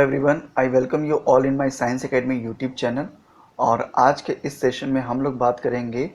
Everyone, I welcome you all in my science academy YouTube channel. और आज के इस सेशन में हम लोग बात करेंगे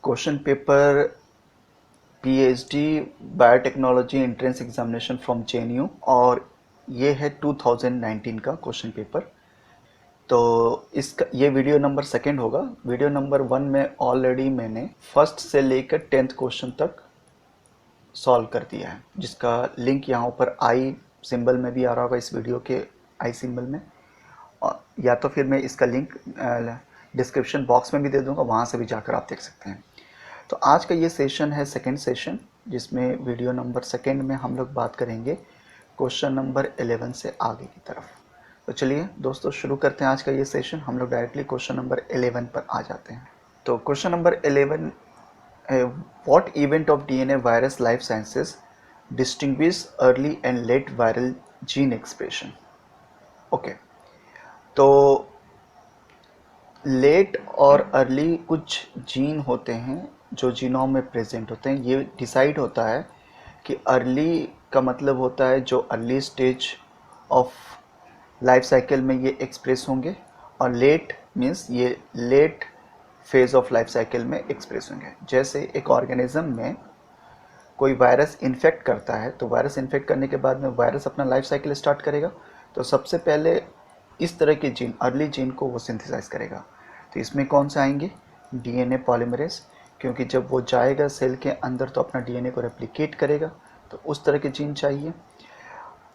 question paper PhD biotechnology entrance examination from JNU. और ये है 2019 का क्वेश्चन पेपर। तो इसका ये वीडियो नंबर सेकंड होगा। वीडियो नंबर 1 में ऑलरेडी मैंने फर्स्ट से लेकर 10th क्वेश्चन तक सॉल्व कर दिया है, जिसका लिंक यहाँ ऊपर आई सिंबल में भी आ रहा होगा, इस वीडियो के आई सिंबल में, या तो फिर मैं इसका लिंक डिस्क्रिप्शन बॉक्स में भी दे दूंगा, वहाँ से भी जाकर आप देख सकते हैं। तो आज का ये सेशन है सेकंड सेशन, जिसमें वीडियो नंबर सेकंड में हम लोग बात करेंगे क्वेश्चन नंबर 11 से आगे की तरफ। तो चलिए दोस्तों, शुरू करते हैं आज का ये सेशन। हम लोग डायरेक्टली क्वेश्चन नंबर 11 पर आ जाते हैं। तो question number 11, what event of DNA virus life sciences distinguish early and late viral gene expression? Okay, तो लेट और अर्ली कुछ जीन होते हैं जो जीनोम में प्रेजेंट होते हैं। ये डिसाइड होता है कि अर्ली का मतलब होता है जो early stage of life cycle में ये एक्सप्रेस होंगे, और लेट मीन्स ये late phase of life cycle में एक्सप्रेस होंगे। जैसे एक ऑर्गेनिज्म में कोई वायरस इन्फेक्ट करता है, तो वायरस इन्फेक्ट करने के बाद में वायरस अपना लाइफ साइकिल स्टार्ट करेगा, तो सबसे पहले इस तरह के जीन, अर्ली जीन को वो सिंथेसाइज करेगा। तो इसमें कौन से आएंगे? डीएनए पॉलीमरेज, क्योंकि जब वो जाएगा सेल के अंदर तो अपना डीएनए को रेप्लिकेट करेगा, तो उस तरह के जीन चाहिए।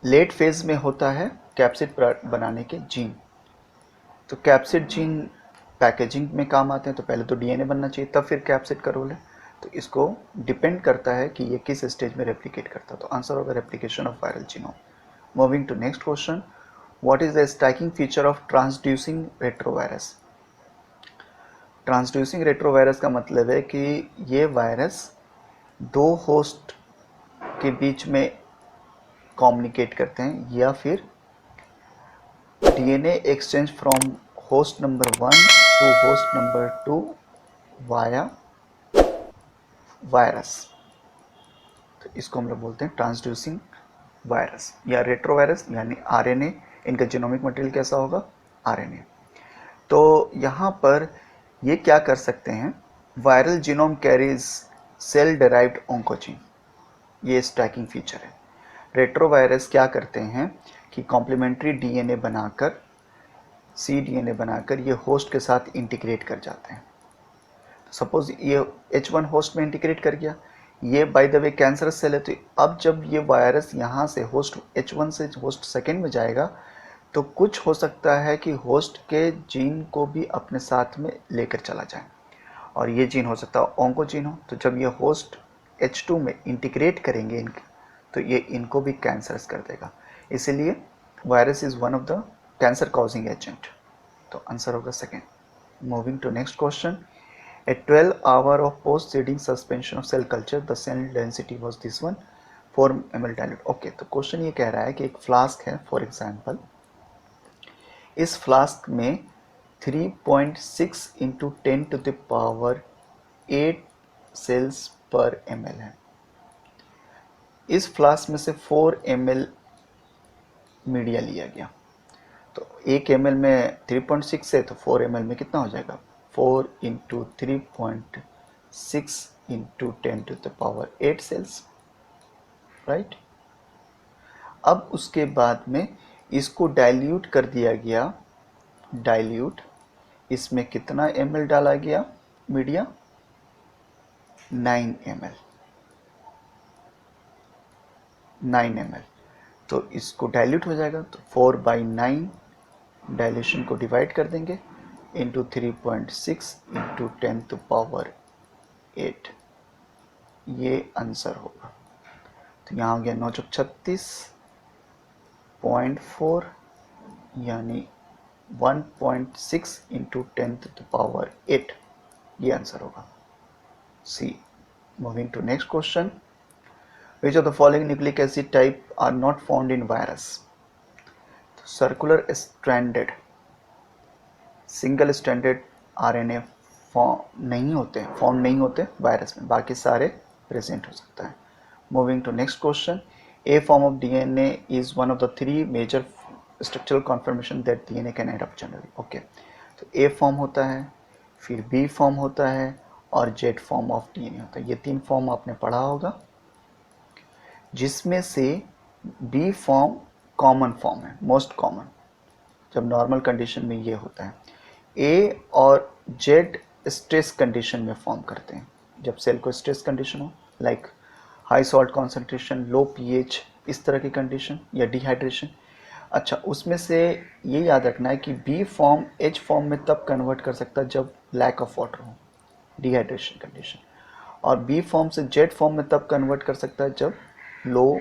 लेट फेज में होता है कैप्सिड बनाने के जीन। तो कैप्सिड जीन पैकेजिंग में काम आते हैं, तो पहले तो डीएनए बनना चाहिए, तब फिर कैप्सिड का रोल है। तो इसको डिपेंड करता है कि ये किस स्टेज में रेप्लिकेट करता है। तो आंसर होगा replication of viral genome. Moving to next question, what is the striking feature of transducing retrovirus? Transducing retrovirus का मतलब है कि ये वायरस दो होस्ट के बीच में कम्युनिकेट करते हैं, या फिर DNA exchange from host number 1 to host number 2 via virus. तो इसको हम लोग बोलते हैं ट्रांसड्यूसिंग वायरस या रेट्रोवायरस, यानी आरएनए। इनका जीनोमिक मटेरियल कैसा होगा? आरएनए। तो यहाँ पर ये क्या कर सकते हैं? Viral genome carries cell derived oncogene, ये स्ट्राइकिंग फीचर है। रेट्रोवायरस क्या करते हैं कि कॉम्प्लीमेंट्री डीएनए बनाकर, cDNA बनाकर ये होस्ट के साथ इंटीग्रेट कर जाते हैं। सपोज ये H1 होस्ट में इंटीग्रेट कर गया, ये by the way cancerous cell है, तो अब जब ये वायरस यहाँ से होस्ट H1 से होस्ट सेकेंड में जाएगा, तो कुछ हो सकता है कि होस्ट के जीन को भी अपने साथ में लेकर चला जाए, और ये जीन हो सकता है ऑन्कोजीन हो। तो जब ये होस्ट H2 में इंटीग्रेट करेंगे इनके, तो ये इनको भी कैंसरस कर देगा। इसीलिए virus is one of the cancer causing agent. तो आंसर होगा second. Moving to next question, at 12 hour of post seeding suspension of cell culture the cell density was this one 4 ml dilute। Okay, तो question ये कह रहा है कि एक flask है, फॉर एग्जांपल इस फ्लास्क में 3.6 into 10 to the power 8 cells पर ml है। इस फ्लास्क में से 4 ml मीडिया लिया गया, तो 1 ml में 3.6 है, तो 4 ml में कितना हो जाएगा? 4 into 3.6 into 10 to the power 8 cells, right. अब उसके बाद में इसको डाइल्यूट कर दिया गया। डाइल्यूट, इसमें कितना ml डाला गया मीडिया? 9 ml। 9 ml, तो इसको डाइल्यूट हो जाएगा, तो 4/9 डाइल्यूशन को डिवाइड कर देंगे इंटू 3.6 इंटू 10 टू पावर 8, ये आंसर होगा। तो यहाँ हो गया 936.4, यानी 1.6 इंटू 10 टू पावर 8, ये आंसर होगा C. Moving to next question, which of the following nucleic acid type are not found in virus? Circular stranded, single stranded RNA form नहीं होते वायरस में, बाकी सारे प्रेजेंट हो सकता है। Moving to next question, A form of DNA is one of the 3 major structural conformation that DNA can adopt generally. Okay, तो A form होता है, फिर बी फॉर्म होता है और जेड फॉर्म ऑफ डीएनए होता है। ये 3 फॉर्म आपने पढ़ा होगा, जिसमें से बी फॉर्म कॉमन फॉर्म है, मोस्ट कॉमन, जब नॉर्मल कंडीशन में ये होता है। ए और जेड स्ट्रेस कंडीशन में फॉर्म करते हैं, जब सेल को स्ट्रेस कंडीशन हो, लाइक हाई सॉल्ट कॉन्सेंट्रेशन, लो पीएच, इस तरह की कंडीशन, या डिहाइड्रेशन। अच्छा, उसमें से ये याद रखना है कि बी फॉर्म एच फॉर्म में तब कन्वर्ट कर सकता है जब लैक ऑफ वाटर हो, डिहाइड्रेशन कंडीशन, और बी फॉर्म से जेड फॉर्म में तब कन्वर्ट कर सकता है जब लो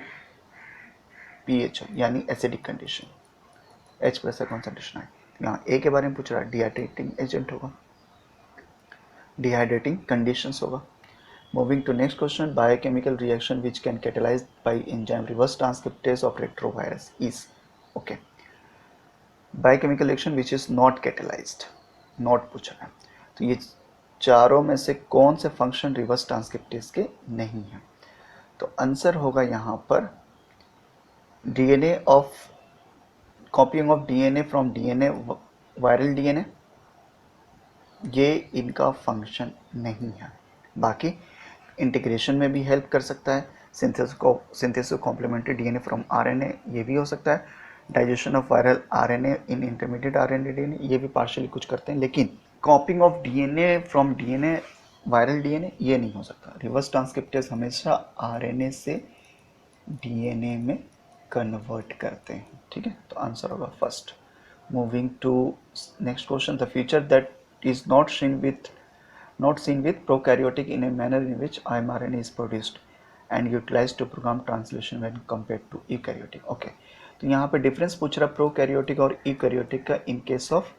पीएच हो, यानी acidic condition, H plus concentration है। यहाँ ए के बारे में पूछ रहा है, डिहाइड्रेटिंग एजेंट होगा, डिहाइड्रेटिंग कंडीशंस होगा। Moving to next question, biochemical reaction which can catalyzed by enzyme reverse transcriptase of retrovirus is, okay, biochemical reaction which is not catalyzed, not पूछा है। तो ये चारों में से कौन से फंक्शन रिवर्स ट्रांसक्रिप्टेज के नहीं है? तो आंसर होगा यहाँ पर DNA of कॉपिंग of DNA from DNA viral DNA, ये इनका फंक्शन नहीं है। बाकी इंटीग्रेशन में भी हेल्प कर सकता है, synthesis complementary DNA from RNA, ये भी हो सकता है। Digestion of viral RNA in intermediate RNA DNA, ये भी पार्शियली कुछ करते हैं, लेकिन copying of DNA from DNA viral DNA ये नहीं हो सकता। रिवर्स ट्रांसक्रिप्टेज हमेशा आरएनए से डीएनए में कन्वर्ट करते हैं, ठीक है। तो आंसर होगा first. Moving to next question, the feature that is not seen with prokaryotic in a manner in which mRNA is produced and utilized to program translation when compared to eukaryotic। Okay, तो यहाँ पे difference पूछ रहा prokaryotic और eukaryotic का इन case of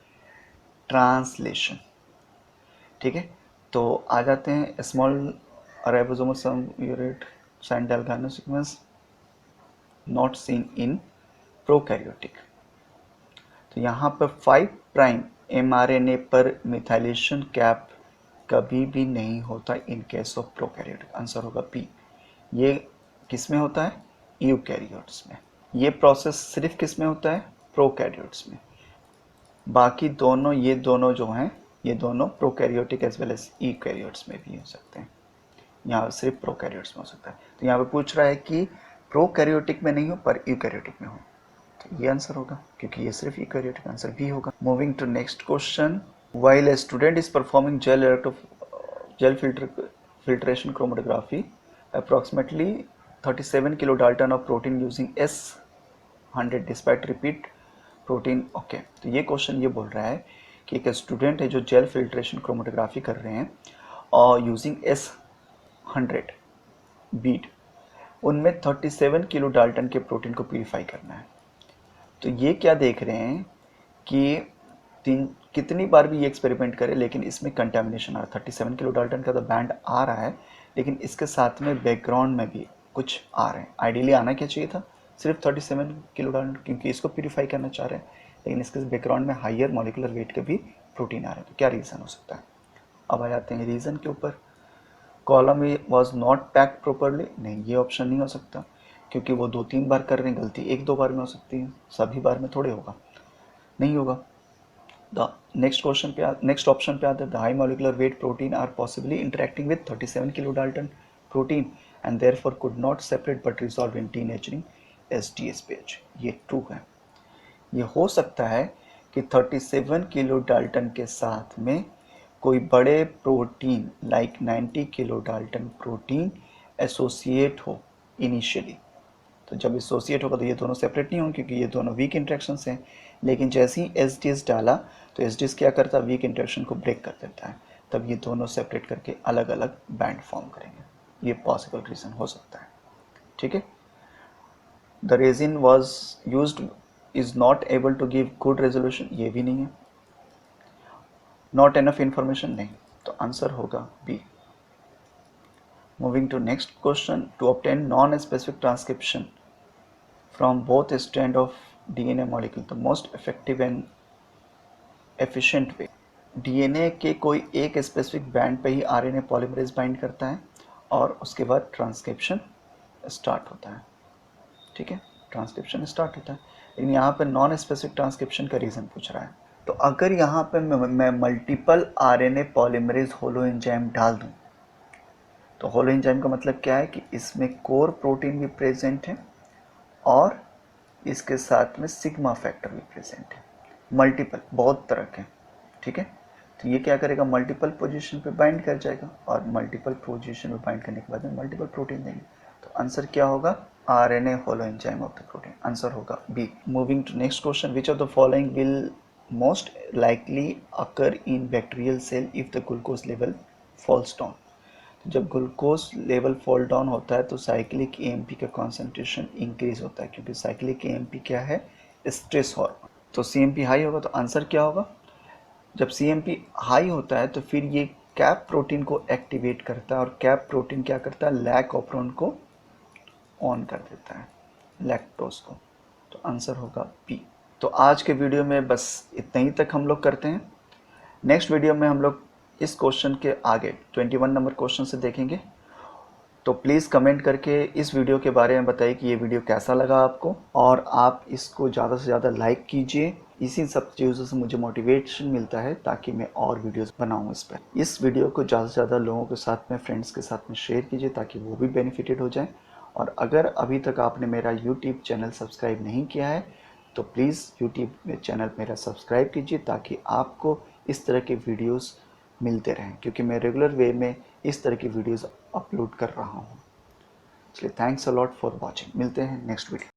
translation, ठीक है। तो आ जाते हैं small ribosomal subunit Shine Dalgarno sequence not seen in prokaryotic. तो यहाँ पर 5 प्राइम mRNA पर मिथाइलेशन कैप कभी भी नहीं होता in case of prokaryotic. Answer होगा बी। ये किस में होता है? यूकैरियोट्स में। ये प्रोसेस सिर्फ किस में होता है? प्रोकैरियोट्स में। बाकी दोनों, ये दोनों जो हैं, ये दोनों prokaryotic as well as eukaryotes में भी हो सकते हैं। यहाँ सिर्फ प्रोकैरियोट्स में हो सकता है। तो यहाँ पे पूछ रहा है कि प्रोकैरियोटिक में नहीं हो पर यूकैरियोटिक में हो, तो ये आंसर होगा, क्योंकि ये सिर्फ यूकैरियोटिक, आंसर बी होगा। Moving to next question, while a student is performing gel filtration chromatography, approximately 37 kilodalton of protein using S100 despite repeat protein। Okay, तो ये क्वेश्चन ये बोल रहा है कि एक स्टूडेंट है जो जेल फिल्ट्रेशन क्रोमेटोग्राफी कर रहे हैं और यूजिंग S100 बीट, उनमें 37 किलो डाल्टन के प्रोटीन को प्यूरिफाई करना है। तो ये क्या देख रहे हैं कि कितनी बार भी ये एक्सपेरिमेंट करें, लेकिन इसमें कंटेमिनेशन आ रहा है। 37 किलो डाल्टन का तो बैंड आ रहा है, लेकिन इसके साथ में बैकग्राउंड में भी कुछ आ रहे हैं। आइडियली आना क्या चाहिए था? सिर्फ 37 किलो डाल्टन, क्योंकि इसको प्यूरिफाई करना चाह रहे हैं, लेकिन इसके बैकग्राउंड में हाइयर मॉलिकुलर वेट के भी प्रोटीन आ रहे हैं। तो क्या रीज़न हो सकता है? अब आ जाते हैं रीज़न के ऊपर। Column was not packed properly, नहीं, ये ऑप्शन नहीं हो सकता, क्योंकि वो 2-3 बार कर रहे हैं, गलती 1-2 बार में हो सकती है, सभी बार में थोड़े होगा, नहीं होगा। द नेक्स्ट ऑप्शन पे आता है, the high molecular weight protein are possibly interacting with 37 kilo dalton protein and therefore could not separate but resolve in denaturing SDSPH। ये ट्रू है। ये हो सकता है कि 37 किलो डाल्टन के साथ में कोई बड़े protein like 90 kilo dalton protein associate हो इनिशियली। तो जब एसोसिएट होगा तो ये दोनों सेपरेट नहीं होंगे, क्योंकि ये दोनों वीक इंट्रैक्शंस हैं। लेकिन जैसे ही SDS डाला तो SDS क्या करता है? वीक इंट्रैक्शन को ब्रेक कर देता है, तब ये दोनों सेपरेट करके अलग अलग बैंड फॉर्म करेंगे। ये पॉसिबल रीज़न हो सकता है, ठीक है। The resin was used is not able to give good resolution, ये भी नहीं है। नॉट एनफ इंफॉर्मेशन, नहीं, तो आंसर होगा B. Moving to next question, to obtain non specific transcription from both strand of DNA molecule, the most effective and efficient way. DNA के कोई एक स्पेसिफिक बैंड पे ही RNA पॉलीमरेज बाइंड करता है और उसके बाद ट्रांसक्रिप्शन स्टार्ट होता है, ठीक है, ट्रांसक्रिप्शन स्टार्ट होता है। लेकिन यहाँ पे नॉन स्पेसिफिक ट्रांसक्रिप्शन का रीज़न पूछ रहा है। तो अगर यहाँ पे मैं multiple RNA polymerase holo enzyme डाल दूँ, तो होलो एंजाइम का मतलब क्या है कि इसमें कोर प्रोटीन भी प्रेजेंट है और इसके साथ में सिग्मा फैक्टर भी प्रेजेंट है, मल्टीपल, बहुत तरह के, ठीक है। तो ये क्या करेगा, मल्टीपल पोजीशन पे बाइंड कर जाएगा और मल्टीपल पोजीशन पे बाइंड करने के बाद में मल्टीपल प्रोटीन देंगे। तो आंसर क्या होगा, RNA holoenzyme of the protein, answer होगा B. Moving to next question, which of the following will most likely occur in bacterial cell if the glucose level falls down. जब glucose level fall down होता है तो cyclic AMP का concentration increase होता है, क्योंकि cyclic AMP क्या है, स्ट्रेस हार्मोन। तो सीएमपी हाई होगा तो आंसर क्या होगा, जब सीएमपी हाई होता है तो फिर ये कैप प्रोटीन को एक्टिवेट करता है और कैप प्रोटीन क्या करता है, लैक ऑपरॉन को ऑन कर देता है, लैक्टोज को। तो आंसर होगा बी। तो आज के वीडियो में बस इतना ही तक हम लोग करते हैं। नेक्स्ट वीडियो में हम लोग इस क्वेश्चन के आगे 21 नंबर क्वेश्चन से देखेंगे। तो प्लीज़ कमेंट करके इस वीडियो के बारे में बताइए कि ये वीडियो कैसा लगा आपको, और आप इसको ज़्यादा से ज़्यादा लाइक कीजिए। इसी सब चीज़ों से मुझे मोटिवेशन मिलता है ताकि मैं और वीडियोस बनाऊं इस पर। इस वीडियो को ज़्यादा से ज़्यादा लोगों के साथ में, फ्रेंड्स के साथ में शेयर कीजिए ताकि वो भी बेनिफिटेड हो जाएं। और अगर अभी तक आपने मेरा यूट्यूब चैनल सब्सक्राइब नहीं किया है तो प्लीज़ यूट्यूब चैनल मेरा सब्सक्राइब कीजिए ताकि आपको इस तरह के वीडियोस मिलते रहें, क्योंकि मैं रेगुलर वे में इस तरह की वीडियोस अपलोड कर रहा हूँ। इसलिए thanks a lot for watching. मिलते हैं नेक्स्ट वीडियो।